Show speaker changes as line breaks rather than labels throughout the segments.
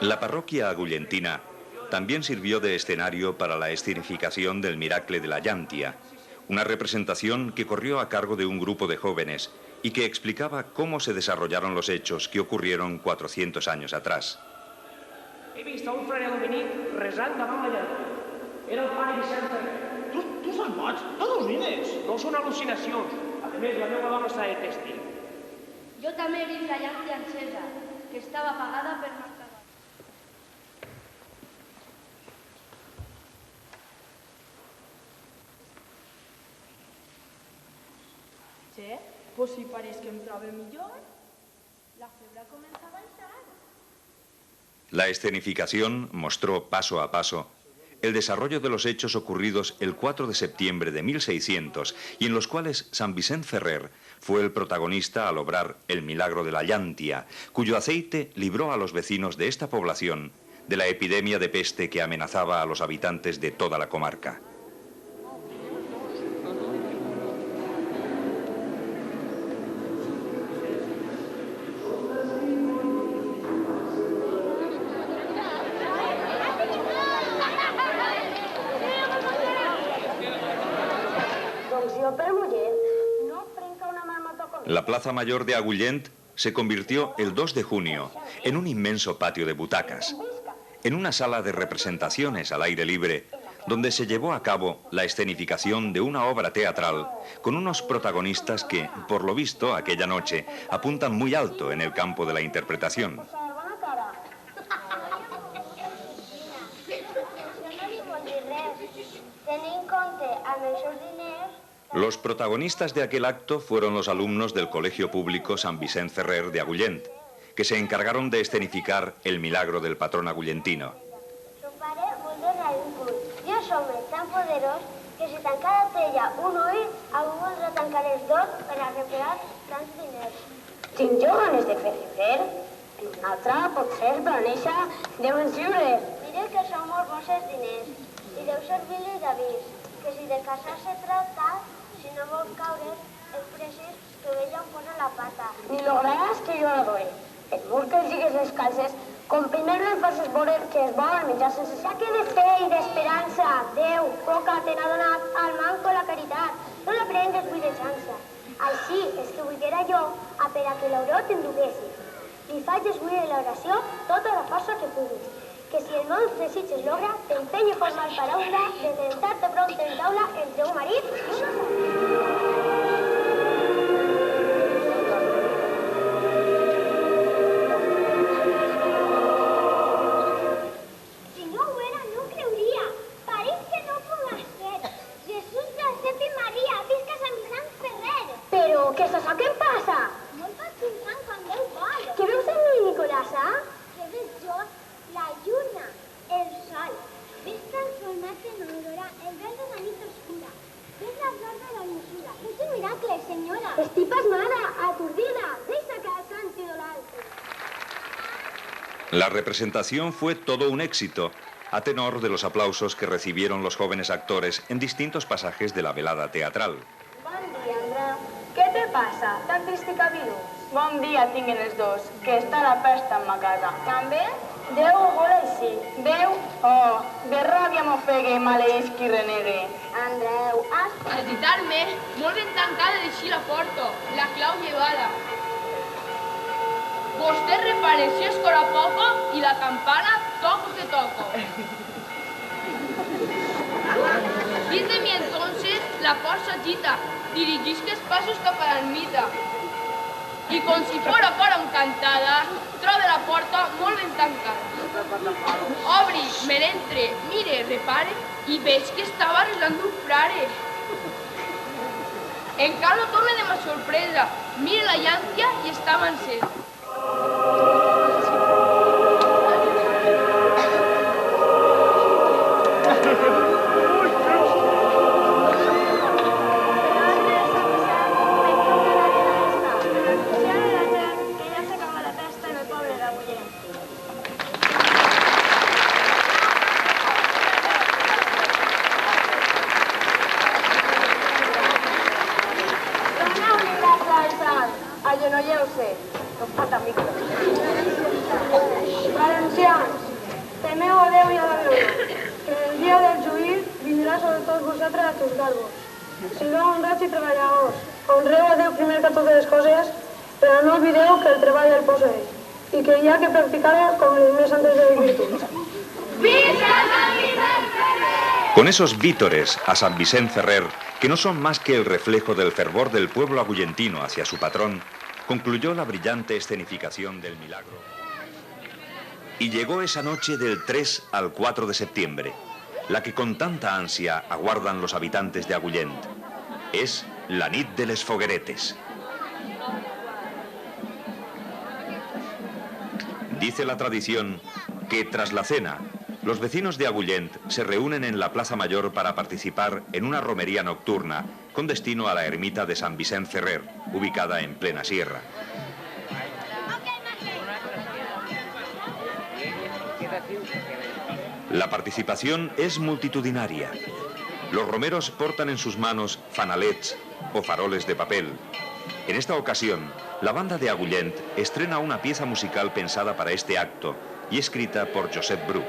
La parroquia agullentina también sirvió de escenario para la escenificación del Miracle de la Llàntia, una representación que corrió a cargo de un grupo de jóvenes y que explicaba cómo se desarrollaron los hechos que ocurrieron 400 años atrás.
He vist a un frare dominic resant davant la llàntia. Era el pare Vicent Ferrer.
Tu estàs boig? No dos nines.
No són al·lucinacions. A més, la meva dona està de testi.
Jo també he vist la llàntia encesa, que estava apagada per nostra dona.
Che, pues si pareix que em trobe millor, la febre comença a baixar.
La escenificación mostró paso a paso el desarrollo de los hechos ocurridos el 4 de septiembre de 1600 y en los cuales San Vicent Ferrer fue el protagonista al obrar el milagro de la Llàntia, cuyo aceite libró a los vecinos de esta población de la epidemia de peste que amenazaba a los habitantes de toda la comarca. La Plaza Mayor de Agullent se convirtió el 2 de junio en un inmenso patio de butacas, en una sala de representaciones al aire libre, donde se llevó a cabo la escenificación de una obra teatral con unos protagonistas que, por lo visto, aquella noche apuntan muy alto en el campo de la interpretación. Los protagonistas de aquel acto fueron los alumnos del Colegio Público San Vicent Ferrer de Agullent, que se encargaron de escenificar el milagro del patrón agullentino.
Su pare molt de ridícul. Jo som tan poderós que si tancara ella un ull, algú voldrà tancar els dos per a reparar tants diners.
Tinc jo ganes de fer fer. Un altre, potser, per néixer, deuen lliures.
Diré que són molt bons els diners i deu servir-li d'avís, que si de casar se trata, si no vol caure, és precís que ella em posa la pata.
Ni lograràs que jo la doy. Et vull que els digues les calces, com primer no em facis veure que es volen menjar sense sac.
Que de fe i d'esperança, Déu, poca te n'ha donat al manco la caritat. No la prengues buidejant-se. Així és que volguera jo a per a que l'auró t'enduguessi. Li faig desbuir en l'oració tota la força que puguis. Que si el meu desig es logra, t'empenyo formal paraula de tentar-te prou en taula entre un marit i una dona.
La representación fue todo un éxito, a tenor de los aplausos que recibieron los jóvenes actores en distintos pasajes de la velada teatral.
Bon dia, Andreu. Què te passa? Tan trist i cabirús?
Bon dia tinguen els dos, que està la pesta en ma casa.
També? Déu ho vol així.
Déu? Oh, de ràbia m'ofegue i maleïsc i renegue.
Andreu, has...
Al quitar-me, molt ben tancada d'així la porta, la clau llevada. Vostè repare si escora poco y la campana toco que toco. Dice mi entonces la força agita, dirigix passos cap a l'ermita. I com si fora encantada, troba la porta molt ben tancada. Obri, me l'entre, mire, repare, i veig que estava resant un frare. Encara no torna de ma sorpresa, mire la llàntia i estava encesa.
Agenolleu-se, que em falta micro.
tots vosaltres a juzgar-vos. Sigueu honrats i treballadors. Honreu a Déu primer que totes les coses, però no oblideu que el treball el posa ell, i que hi ha que practicar-lo com les més santes de les virtuts.
Con esos vítores a San Vicent Ferrer, que no son más que el reflejo del fervor del pueblo agullentino hacia su patrón, concluyó la brillante escenificación del milagro. Y llegó esa noche del 3 al 4 de septiembre, la que con tanta ansia aguardan los habitantes de Agullent. Es la nit de les fogueretes. Dice la tradición que tras la cena, los vecinos de Agullent se reúnen en la Plaza Mayor para participar en una romería nocturna con destino a la ermita de San Vicent Ferrer, ubicada en plena sierra. La participación es multitudinaria. Los romeros portan en sus manos fanalets o faroles de papel. En esta ocasión, la banda de Agullent estrena una pieza musical pensada para este acto y escrita por Josep Bru.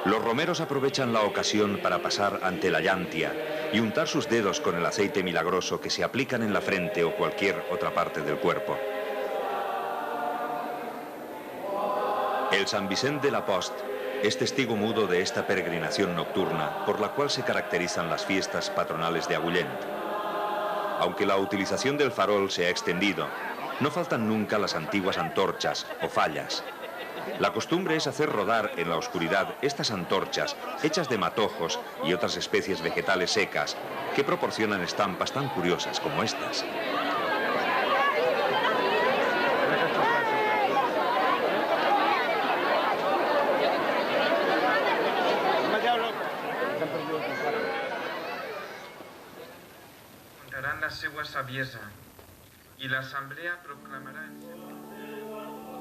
Los romeros aprovechan la ocasión para pasar ante la llantia y untar sus dedos con el aceite milagroso que se aplican en la frente o cualquier otra parte del cuerpo. El San Vicent de la Post es testigo mudo de esta peregrinación nocturna por la cual se caracterizan las fiestas patronales de Agullent. Aunque la utilización del farol se ha extendido, no faltan nunca las antiguas antorchas o fallas. La costumbre es hacer rodar en la oscuridad estas antorchas hechas de matojos y otras especies vegetales secas que proporcionan estampas tan curiosas como estas.
Contarán la seva saviesa y la asamblea proclamará en seu...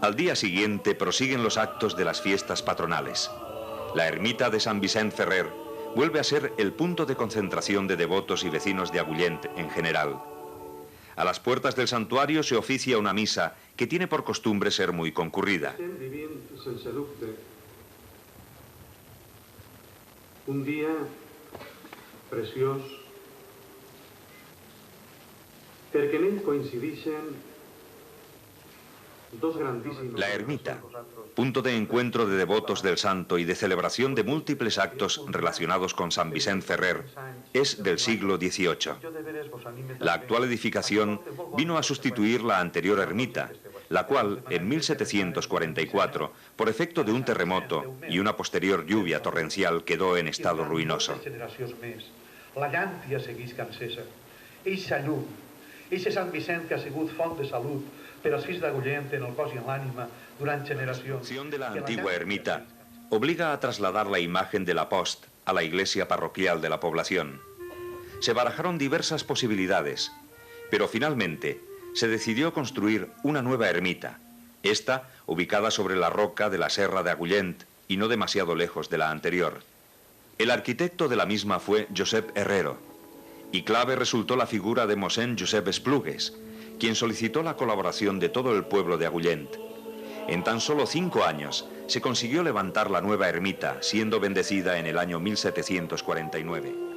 Al día siguiente prosiguen los actos de las fiestas patronales. La ermita de San Vicent Ferrer vuelve a ser el punto de concentración de devotos y vecinos de Agullent en general. A las puertas del santuario se oficia una misa que tiene por costumbre ser muy concurrida.
Un día preciós, perquè en ell coincideixen dos grandísimos...
La ermita, punto de encuentro de devotos del santo y de celebración de múltiples actos relacionados con San Vicent Ferrer, es del siglo XVIII. La actual edificación vino a sustituir la anterior ermita, la cual, en 1744, por efecto de un terremoto y una posterior lluvia torrencial, quedó en estado ruinoso.
La llàntia segueix cancesa. Eixa llum, eixe Sant Vicent que ha sigut font de salut per als fills d'Agullent en el cos i en l'ànima durant generacions.
La construcción de la antigua ermita obliga a trasladar la imagen de la Post a la iglesia parroquial de la población. Se barajaron diversas posibilidades, pero finalmente se decidió construir una nueva ermita, esta ubicada sobre la roca de la Serra de Agullent y no demasiado lejos de la anterior. El arquitecto de la misma fue Josep Herrero, y clave resultó la figura de Mossèn Josep Esplugues, quien solicitó la colaboración de todo el pueblo de Agullent. En tan solo 5 años se consiguió levantar la nueva ermita, siendo bendecida en el año 1749.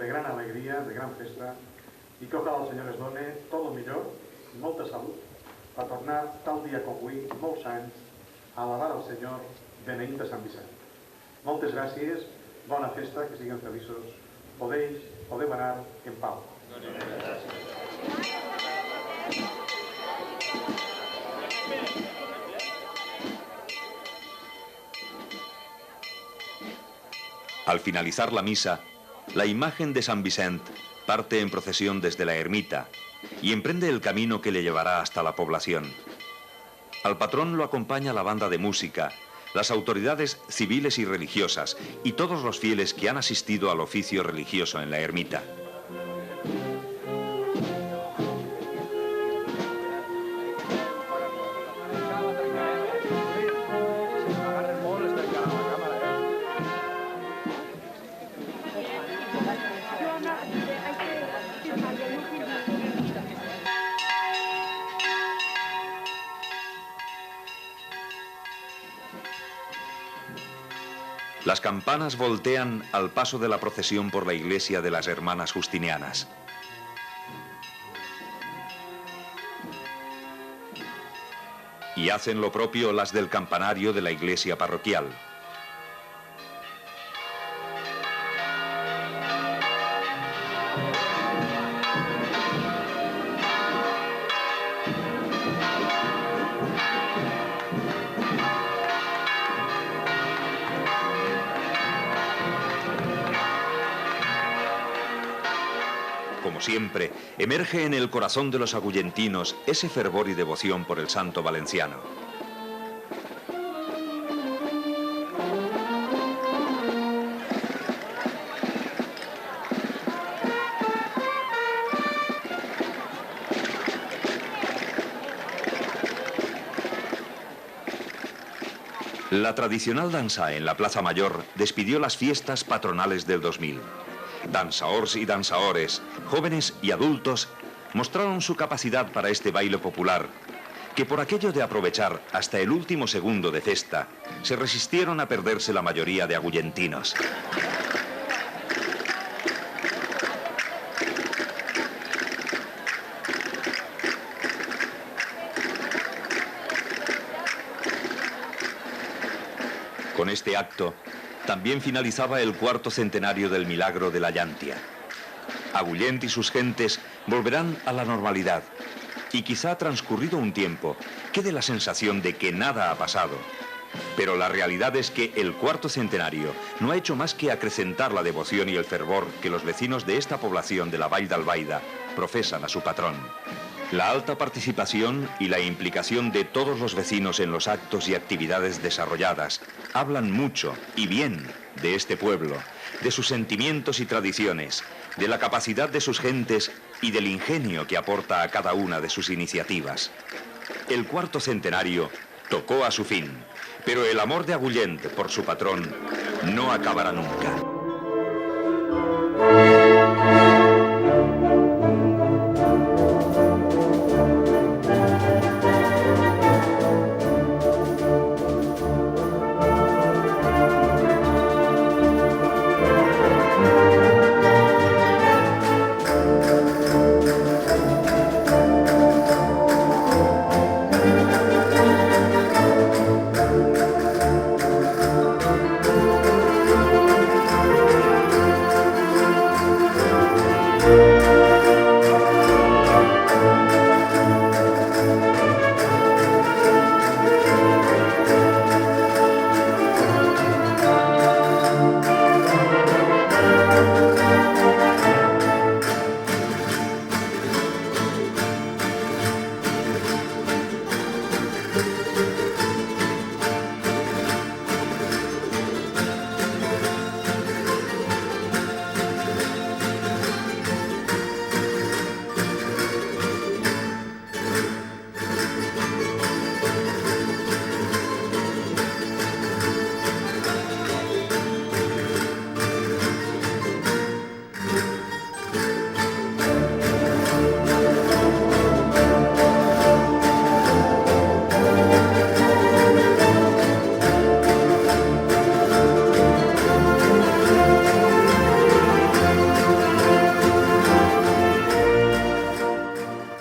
de gran alegria, de gran festa, i que ojalà el Senyor es done tot el millor, molta salut, per tornar tal dia com avui, molts anys, a alabar al Senyor beneint de Sant Vicent. Moltes gràcies, bona festa, que siguin feliços. Podeu anar en pau.
Al finalizar la misa, la imagen de San Vicent parte en procesión desde la ermita y emprende el camino que le llevará hasta la población. Al patrón lo acompaña la banda de música, las autoridades civiles y religiosas y todos los fieles que han asistido al oficio religioso en la ermita. Las campanas voltean al paso de la procesión por la iglesia de las Hermanas Justinianas. Y hacen lo propio las del campanario de la iglesia parroquial. Como siempre, emerge en el corazón de los agullentinos ese fervor y devoción por el santo valenciano. La tradicional danza en la Plaza Mayor despidió las fiestas patronales del 2000. Dansaors y dansaores, jóvenes y adultos, mostraron su capacidad para este baile popular, que por aquello de aprovechar hasta el último segundo de festa, se resistieron a perderse la mayoría de agullentinos. Con este acto, también finalizaba el cuarto centenario del milagro de la Llantia. Agullent y sus gentes volverán a la normalidad y quizá transcurrido un tiempo quede la sensación de que nada ha pasado. Pero la realidad es que el cuarto centenario no ha hecho más que acrecentar la devoción y el fervor que los vecinos de esta población de la Vall d'Albaida profesan a su patrón. La alta participación y la implicación de todos los vecinos en los actos y actividades desarrolladas hablan mucho y bien de este pueblo, de sus sentimientos y tradiciones, de la capacidad de sus gentes y del ingenio que aporta a cada una de sus iniciativas. El cuarto centenario tocó a su fin, pero el amor de Agullent por su patrón no acabará nunca.